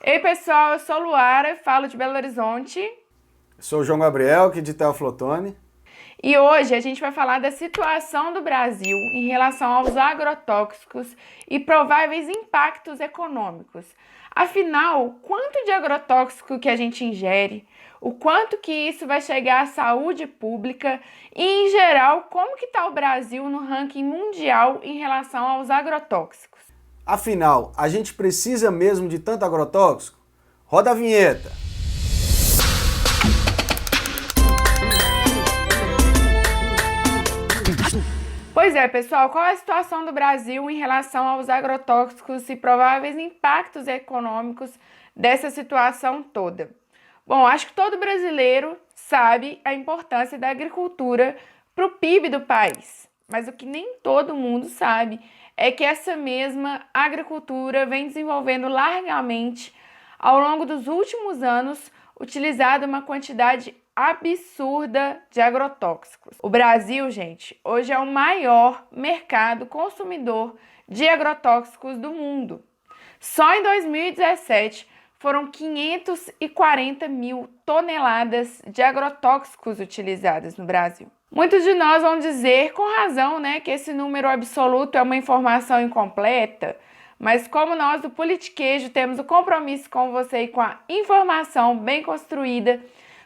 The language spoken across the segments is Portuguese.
Ei pessoal, eu sou Luara, falo de Belo Horizonte Sou o João Gabriel, aqui de Teoflotone. e hoje a gente vai falar da situação do Brasil em relação aos agrotóxicos e prováveis impactos econômicos. Afinal, quanto de agrotóxico que a gente ingere, o quanto que isso vai chegar à saúde pública e, em geral, como que está o Brasil no ranking mundial em relação aos agrotóxicos? Afinal, a gente precisa mesmo de tanto agrotóxico? Roda a vinheta! Pois é, pessoal, qual é a situação do Brasil em relação aos agrotóxicos e prováveis impactos econômicos dessa situação toda? Bom, acho que todo brasileiro sabe a importância da agricultura para o PIB do país, mas o que nem todo mundo sabe é que essa mesma agricultura vem desenvolvendo largamente ao longo dos últimos anos, utilizado uma quantidade absurda de agrotóxicos. O Brasil, gente, hoje é o maior mercado consumidor de agrotóxicos do mundo. Só em 2017 foram 540 mil toneladas de agrotóxicos utilizadas no Brasil. Muitos de nós vão dizer, com razão, né, que esse número absoluto é uma informação incompleta, mas como nós do Politiquejo temos o compromisso com você e com a informação bem construída,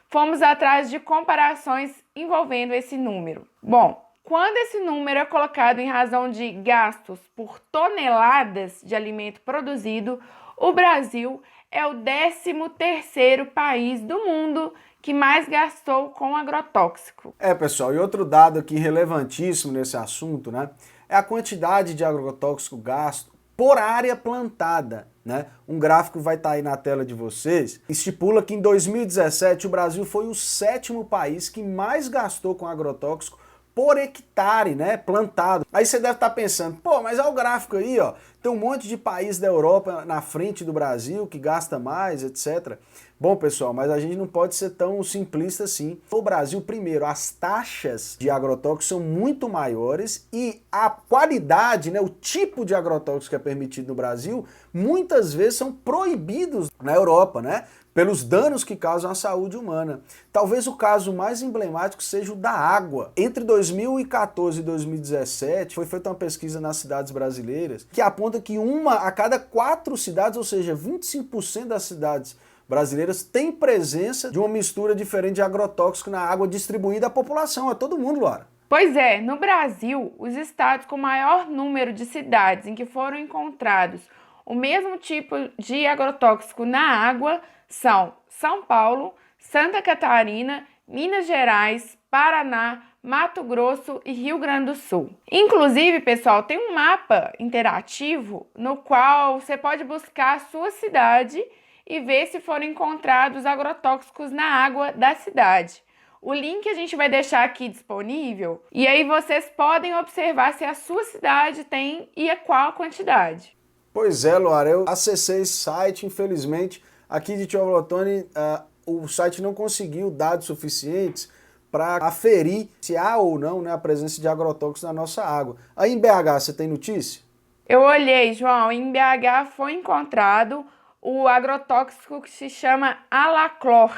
fomos atrás de comparações envolvendo esse número. Bom, quando esse número é colocado em razão de gastos por toneladas de alimento produzido, o Brasil é o 13º país do mundo que mais gastou com agrotóxico. Pessoal, e outro dado aqui relevantíssimo nesse assunto, né, é a quantidade de agrotóxico gasto por área plantada, né? Um gráfico vai estar aí na tela de vocês, estipula que em 2017 o Brasil foi o 7º país que mais gastou com agrotóxico por hectare, né, plantado. Aí você deve estar pensando, pô, mas olha o gráfico aí, ó, tem um monte de país da Europa na frente do Brasil que gasta mais, etc. Bom, pessoal, mas a gente não pode ser tão simplista assim. No Brasil, primeiro, as taxas de agrotóxicos são muito maiores e a qualidade, né, o tipo de agrotóxico que é permitido no Brasil, muitas vezes são proibidos na Europa, né? Pelos danos que causam à saúde humana. Talvez o caso mais emblemático seja o da água. Entre 2014 e 2017, foi feita uma pesquisa nas cidades brasileiras que aponta que 1 a cada 4 cidades, ou seja, 25% das cidades brasileiras tem presença de uma mistura diferente de agrotóxico na água distribuída à população, a todo mundo, Laura. Pois é, no Brasil, os estados com maior número de cidades em que foram encontrados o mesmo tipo de agrotóxico na água são São Paulo, Santa Catarina, Minas Gerais, Paraná, Mato Grosso e Rio Grande do Sul. Inclusive, pessoal, tem um mapa interativo no qual você pode buscar a sua cidade e ver se foram encontrados agrotóxicos na água da cidade. O link a gente vai deixar aqui disponível e aí vocês podem observar se a sua cidade tem e a qual quantidade. Pois é, Luara, eu acessei esse site, infelizmente, aqui de Teoflotone, o site não conseguiu dados suficientes para aferir se há ou não, né, a presença de agrotóxicos na nossa água. Aí em BH, você tem notícia? Eu olhei, João, em BH foi encontrado o agrotóxico que se chama Alaclor.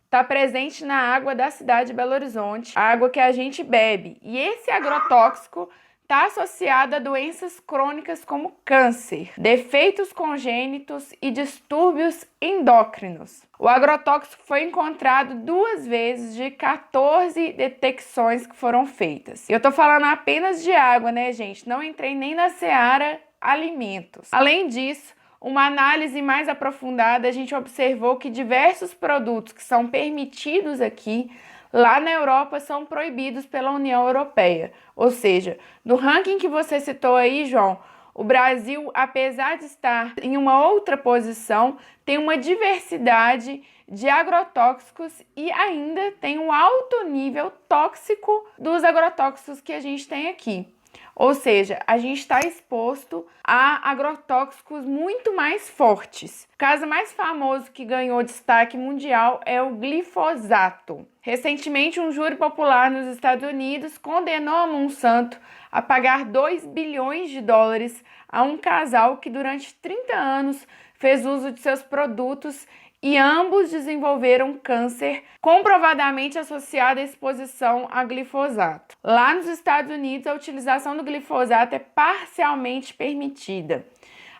Está presente na água da cidade de Belo Horizonte, a água que a gente bebe. E esse agrotóxico está associado a doenças crônicas como câncer, defeitos congênitos e distúrbios endócrinos. O agrotóxico foi encontrado 2 vezes de 14 detecções que foram feitas. Eu tô falando apenas de água, né, gente? Não entrei nem na seara alimentos. Além disso, uma análise mais aprofundada, a gente observou que diversos produtos que são permitidos aqui, lá na Europa, são proibidos pela União Europeia. Ou seja, no ranking que você citou aí, João, o Brasil, apesar de estar em uma outra posição, tem uma diversidade de agrotóxicos e ainda tem um alto nível tóxico dos agrotóxicos que a gente tem aqui. Ou seja, a gente está exposto a agrotóxicos muito mais fortes. O caso mais famoso que ganhou destaque mundial é o glifosato. Recentemente, um júri popular nos Estados Unidos condenou a Monsanto a pagar 2 bilhões de dólares a um casal que durante 30 anos fez uso de seus produtos e ambos desenvolveram câncer comprovadamente associado à exposição a glifosato. Lá nos Estados Unidos, a utilização do glifosato é parcialmente permitida,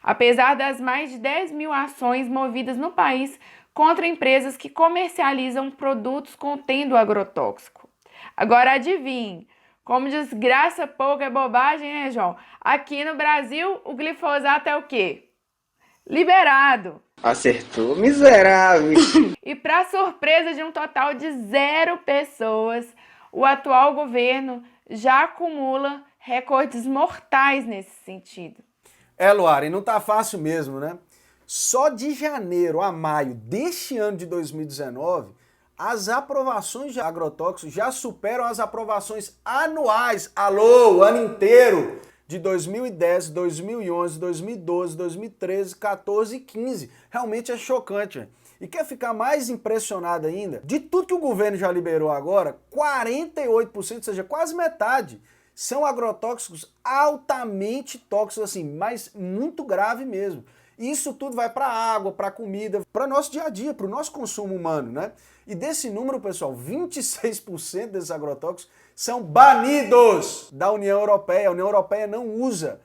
apesar das mais de 10 mil ações movidas no país contra empresas que comercializam produtos contendo agrotóxico. Agora adivinhe, como desgraça pouca é bobagem, né, João? Aqui no Brasil, o glifosato é o quê? Liberado. Acertou, miserável. E para surpresa de um total de 0 pessoas, o atual governo já acumula recordes mortais nesse sentido. Luara, e não tá fácil mesmo, né? Só de janeiro a maio deste ano de 2019, as aprovações de agrotóxicos já superam as aprovações anuais, o ano inteiro, de 2010, 2011, 2012, 2013, 14 e 15. Realmente é chocante, né? E quer ficar mais impressionado ainda? De tudo que o governo já liberou agora, 48%, ou seja, quase metade, são agrotóxicos altamente tóxicos, assim, mas muito grave mesmo. E isso tudo vai para a água, para a comida, para o nosso dia a dia, para o nosso consumo humano, né? E desse número, pessoal, 26% desses agrotóxicos são banidos da União Europeia. A União Europeia não usa.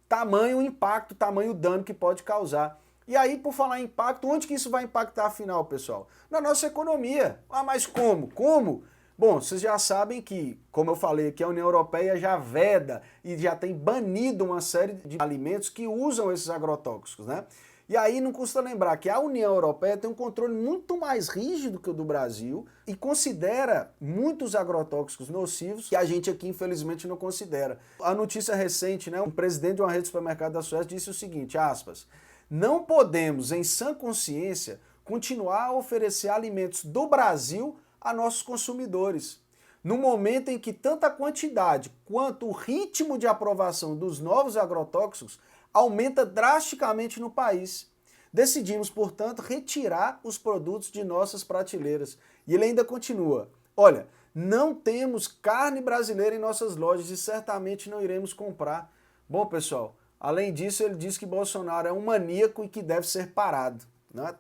Tamanho impacto, tamanho dano que pode causar. E aí, por falar em impacto, onde que isso vai impactar afinal, pessoal? Na nossa economia. Ah, mas como? Como? Bom, vocês já sabem que, como eu falei aqui, a União Europeia já veda e já tem banido uma série de alimentos que usam esses agrotóxicos, né? E aí não custa lembrar que a União Europeia tem um controle muito mais rígido que o do Brasil e considera muitos agrotóxicos nocivos que a gente aqui infelizmente não considera. A notícia recente, né, um presidente de uma rede de supermercado da Suécia disse o seguinte, aspas, não podemos, em sã consciência, continuar a oferecer alimentos do Brasil a nossos consumidores. No momento em que tanto a quantidade quanto o ritmo de aprovação dos novos agrotóxicos aumenta drasticamente no país. Decidimos, portanto, retirar os produtos de nossas prateleiras. E ele ainda continua, olha, não temos carne brasileira em nossas lojas e certamente não iremos comprar. Bom, pessoal, além disso, ele diz que Bolsonaro é um maníaco e que deve ser parado.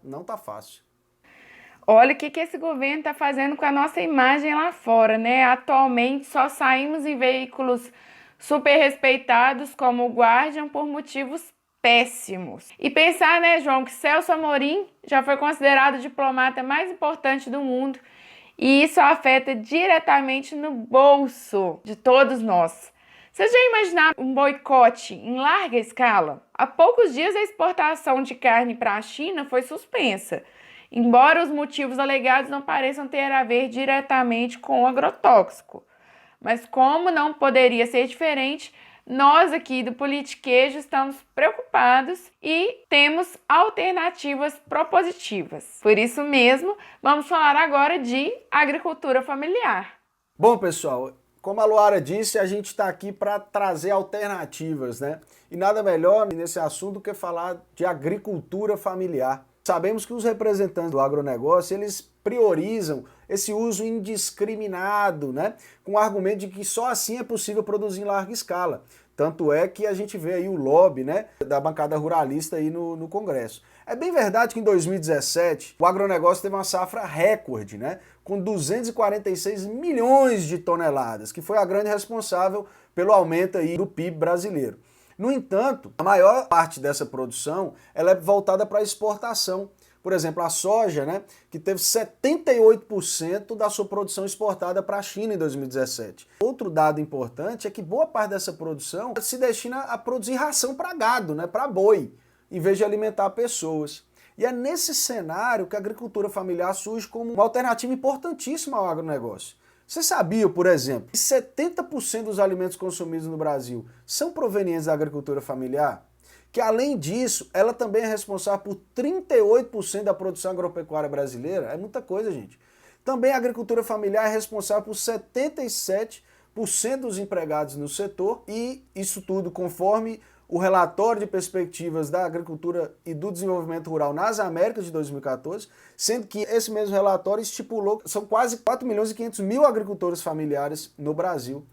Não tá fácil. Olha o que esse governo está fazendo com a nossa imagem lá fora, né? Atualmente só saímos em veículos super respeitados como o Guardian por motivos péssimos. E pensar, né, João, que Celso Amorim já foi considerado o diplomata mais importante do mundo e isso afeta diretamente no bolso de todos nós. Vocês já imaginaram um boicote em larga escala? Há poucos dias a exportação de carne para a China foi suspensa, embora os motivos alegados não pareçam ter a ver diretamente com o agrotóxico. Mas como não poderia ser diferente, nós aqui do Politiquejo estamos preocupados e temos alternativas propositivas. Por isso mesmo, vamos falar agora de agricultura familiar. Bom, pessoal, como a Luara disse, a gente está aqui para trazer alternativas, né? E nada melhor nesse assunto do que falar de agricultura familiar. Sabemos que os representantes do agronegócio, eles priorizam esse uso indiscriminado, né? Com o argumento de que só assim é possível produzir em larga escala. Tanto é que a gente vê aí o lobby, né, da bancada ruralista aí no Congresso. É bem verdade que em 2017 o agronegócio teve uma safra recorde, né? Com 246 milhões de toneladas, que foi a grande responsável pelo aumento aí do PIB brasileiro. No entanto, a maior parte dessa produção ela é voltada para a exportação. Por exemplo, a soja, né, que teve 78% da sua produção exportada para a China em 2017. Outro dado importante é que boa parte dessa produção se destina a produzir ração para gado, né, para boi, em vez de alimentar pessoas. E é nesse cenário que a agricultura familiar surge como uma alternativa importantíssima ao agronegócio. Você sabia, por exemplo, que 70% dos alimentos consumidos no Brasil são provenientes da agricultura familiar? Que além disso, ela também é responsável por 38% da produção agropecuária brasileira? É muita coisa, gente. Também a agricultura familiar é responsável por 77% dos empregados no setor e isso tudo conforme o relatório de perspectivas da agricultura e do desenvolvimento rural nas Américas de 2014, sendo que esse mesmo relatório estipulou que são quase 4 milhões e 500 mil agricultores familiares no Brasil.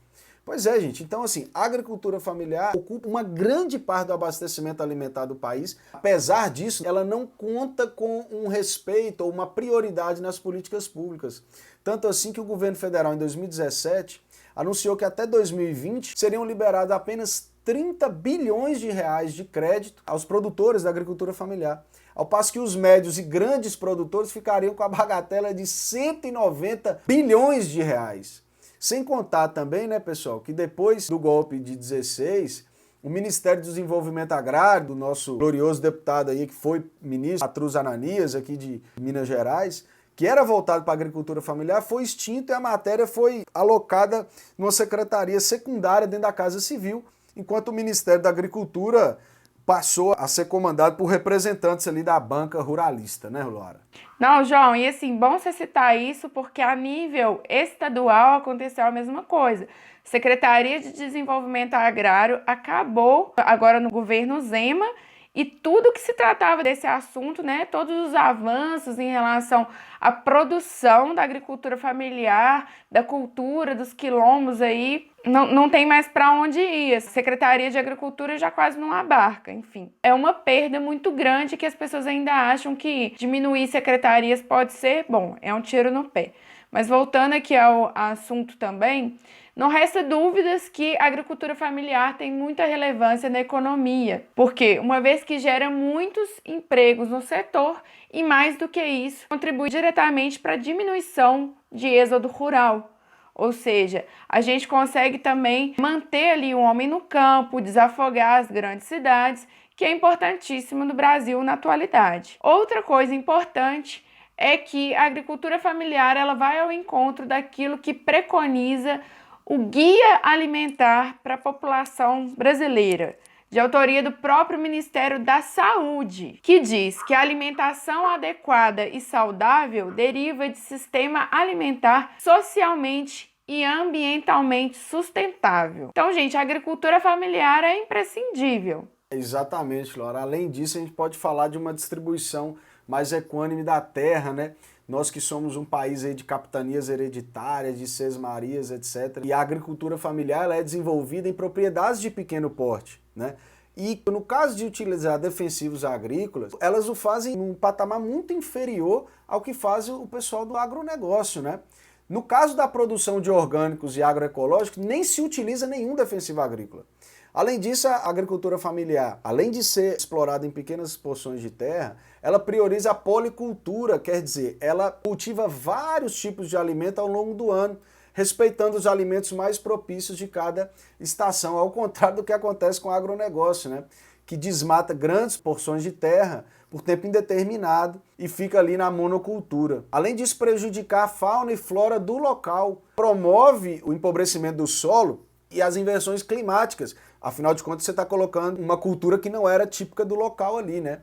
Pois é, gente. Então, assim, a agricultura familiar ocupa uma grande parte do abastecimento alimentar do país. Apesar disso, ela não conta com um respeito ou uma prioridade nas políticas públicas. Tanto assim que o governo federal, em 2017, anunciou que até 2020 seriam liberados apenas 30 bilhões de reais de crédito aos produtores da agricultura familiar. Ao passo que os médios e grandes produtores ficariam com a bagatela de 190 bilhões de reais. Sem contar também, né, pessoal, que depois do golpe de 16, o Ministério do Desenvolvimento Agrário, do nosso glorioso deputado aí, que foi ministro, Patrus Ananias, aqui de Minas Gerais, que era voltado para a agricultura familiar, foi extinto e a matéria foi alocada numa secretaria secundária dentro da Casa Civil, enquanto o Ministério da Agricultura passou a ser comandado por representantes ali da banca ruralista, né, Laura? Não, João, e assim, bom você citar isso, porque a nível estadual aconteceu a mesma coisa. Secretaria de Desenvolvimento Agrário acabou agora no governo Zema, e tudo que se tratava desse assunto, né, todos os avanços em relação à produção da agricultura familiar, da cultura, dos quilombos aí, não tem mais para onde ir. A Secretaria de Agricultura já quase não abarca, enfim. É uma perda muito grande que as pessoas ainda acham que diminuir secretarias pode ser bom, é um tiro no pé. Mas voltando aqui ao assunto também, não resta dúvidas que a agricultura familiar tem muita relevância na economia, porque uma vez que gera muitos empregos no setor e mais do que isso, contribui diretamente para a diminuição de êxodo rural. Ou seja, a gente consegue também manter ali o homem no campo, desafogar as grandes cidades, que é importantíssimo no Brasil na atualidade. Outra coisa importante é que a agricultura familiar ela vai ao encontro daquilo que preconiza o Guia Alimentar para a População Brasileira, de autoria do próprio Ministério da Saúde, que diz que a alimentação adequada e saudável deriva de sistema alimentar socialmente e ambientalmente sustentável. Então, gente, a agricultura familiar é imprescindível. Exatamente, Laura. Além disso, a gente pode falar de uma distribuição mais equânime da terra, né? Nós que somos um país aí de capitanias hereditárias, de sesmarias, etc. E a agricultura familiar ela é desenvolvida em propriedades de pequeno porte, né? E no caso de utilizar defensivos agrícolas, elas o fazem num patamar muito inferior ao que faz o pessoal do agronegócio, né? No caso da produção de orgânicos e agroecológicos, nem se utiliza nenhum defensivo agrícola. Além disso, a agricultura familiar, além de ser explorada em pequenas porções de terra, ela prioriza a policultura, quer dizer, ela cultiva vários tipos de alimento ao longo do ano, respeitando os alimentos mais propícios de cada estação, ao contrário do que acontece com o agronegócio, né? Que desmata grandes porções de terra por tempo indeterminado e fica ali na monocultura. Além disso, prejudicar a fauna e flora do local, promove o empobrecimento do solo e as inversões climáticas. Afinal de contas, você está colocando uma cultura que não era típica do local ali, né?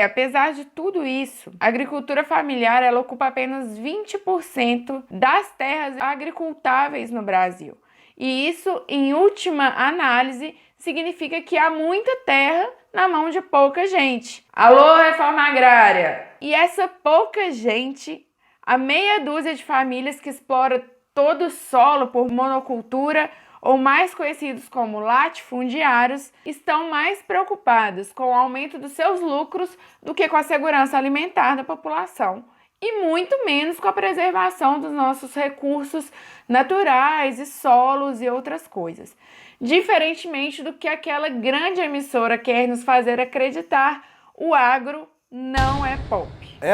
Apesar de tudo isso, a agricultura familiar ela ocupa apenas 20% das terras agricultáveis no Brasil. E isso, em última análise, significa que há muita terra na mão de pouca gente. Alô, reforma agrária! E essa pouca gente, a meia dúzia de famílias que explora todo o solo por monocultura, ou mais conhecidos como latifundiários, estão mais preocupados com o aumento dos seus lucros do que com a segurança alimentar da população, e muito menos com a preservação dos nossos recursos naturais e solos e outras coisas. Diferentemente do que aquela grande emissora quer nos fazer acreditar, o agro não é pop.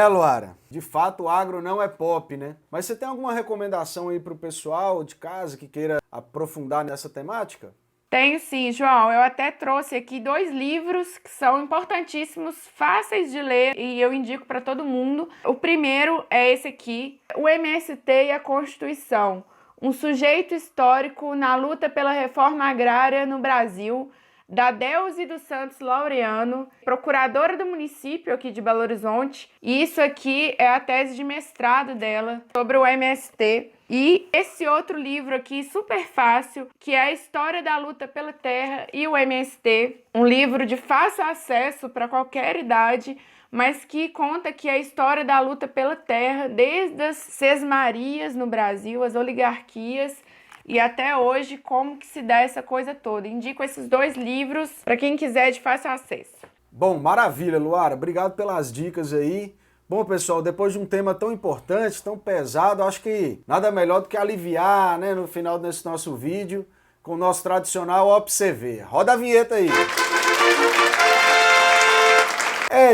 Luara, de fato o agro não é pop, né? Mas você tem alguma recomendação aí pro pessoal de casa que queira aprofundar nessa temática? Tenho sim, João. Eu até trouxe aqui 2 livros que são importantíssimos, fáceis de ler e eu indico para todo mundo. O primeiro é esse aqui, O MST e a Constituição, um sujeito histórico na luta pela reforma agrária no Brasil, da Delze dos Santos Laureano, procuradora do município aqui de Belo Horizonte. E isso aqui é a tese de mestrado dela sobre o MST. E esse outro livro aqui, super fácil, que é a História da Luta pela Terra e o MST, um livro de fácil acesso para qualquer idade, mas que conta aqui a história da luta pela terra, desde as sesmarias no Brasil, as oligarquias, e até hoje como que se dá essa coisa toda. Indico esses 2 livros para quem quiser de fácil acesso. Bom, maravilha, Luara. Obrigado pelas dicas aí. Bom, pessoal, depois de um tema tão importante, tão pesado, acho que nada melhor do que aliviar, né, no final desse nosso vídeo com o nosso tradicional ObserV. Roda a vinheta aí.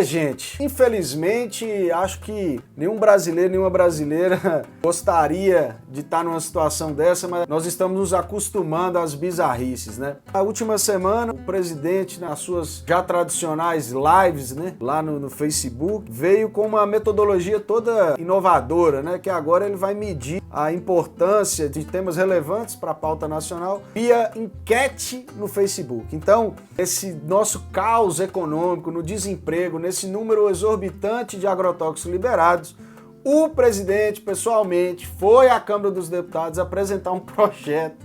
Gente, infelizmente, acho que nenhum brasileiro, nenhuma brasileira gostaria de estar numa situação dessa, mas nós estamos nos acostumando às bizarrices, né? Na última semana, o presidente, nas suas já tradicionais lives, né, lá no Facebook, veio com uma metodologia toda inovadora, né, que agora ele vai medir a importância de temas relevantes para a pauta nacional via enquete no Facebook. Então, esse nosso caos econômico, no desemprego, nesse número exorbitante de agrotóxicos liberados, o presidente, pessoalmente, foi à Câmara dos Deputados apresentar um projeto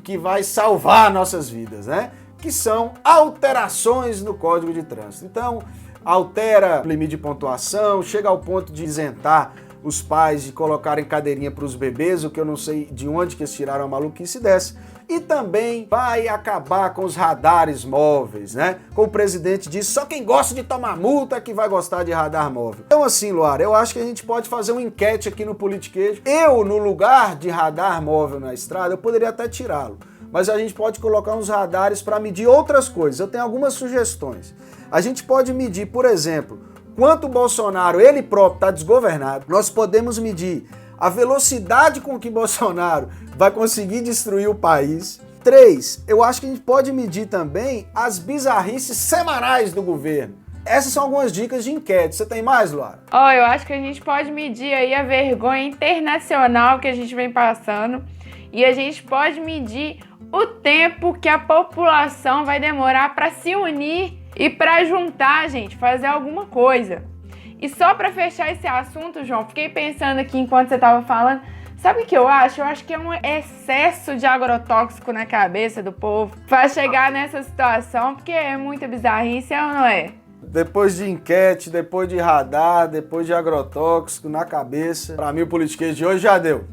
que vai salvar nossas vidas, né? Que são alterações no Código de Trânsito. Então, altera o limite de pontuação, chega ao ponto de isentar os pais de colocarem cadeirinha para os bebês, o que eu não sei de onde que eles tiraram a maluquice dessa. E também vai acabar com os radares móveis, né? Como o presidente disse, só quem gosta de tomar multa que vai gostar de radar móvel. Então assim, Luara, eu acho que a gente pode fazer uma enquete aqui no Politiquejo. Eu, no lugar de radar móvel na estrada, eu poderia até tirá-lo. Mas a gente pode colocar uns radares para medir outras coisas. Eu tenho algumas sugestões. A gente pode medir, por exemplo, quanto o Bolsonaro, ele próprio, está desgovernado. Nós podemos medir a velocidade com que Bolsonaro vai conseguir destruir o país. 3, eu acho que a gente pode medir também as bizarrices semanais do governo. Essas são algumas dicas de enquete. Você tem mais, Luara? Eu acho que a gente pode medir aí a vergonha internacional que a gente vem passando e a gente pode medir o tempo que a população vai demorar para se unir e para juntar, gente, fazer alguma coisa. E só para fechar esse assunto, João, fiquei pensando aqui enquanto você estava falando, sabe o que eu acho? Eu acho que é um excesso de agrotóxico na cabeça do povo para chegar nessa situação, porque é muita bizarrice, ou não é? Depois de enquete, depois de radar, depois de agrotóxico na cabeça, para mim o Politiquês de hoje já deu.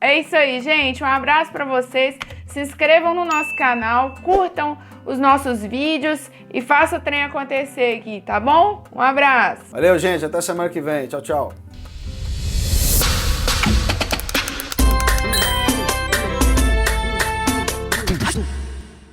É isso aí, gente. Um abraço para vocês. Se inscrevam no nosso canal, curtam os nossos vídeos e façam o trem acontecer aqui, tá bom? Um abraço. Valeu, gente. Até semana que vem. Tchau, tchau.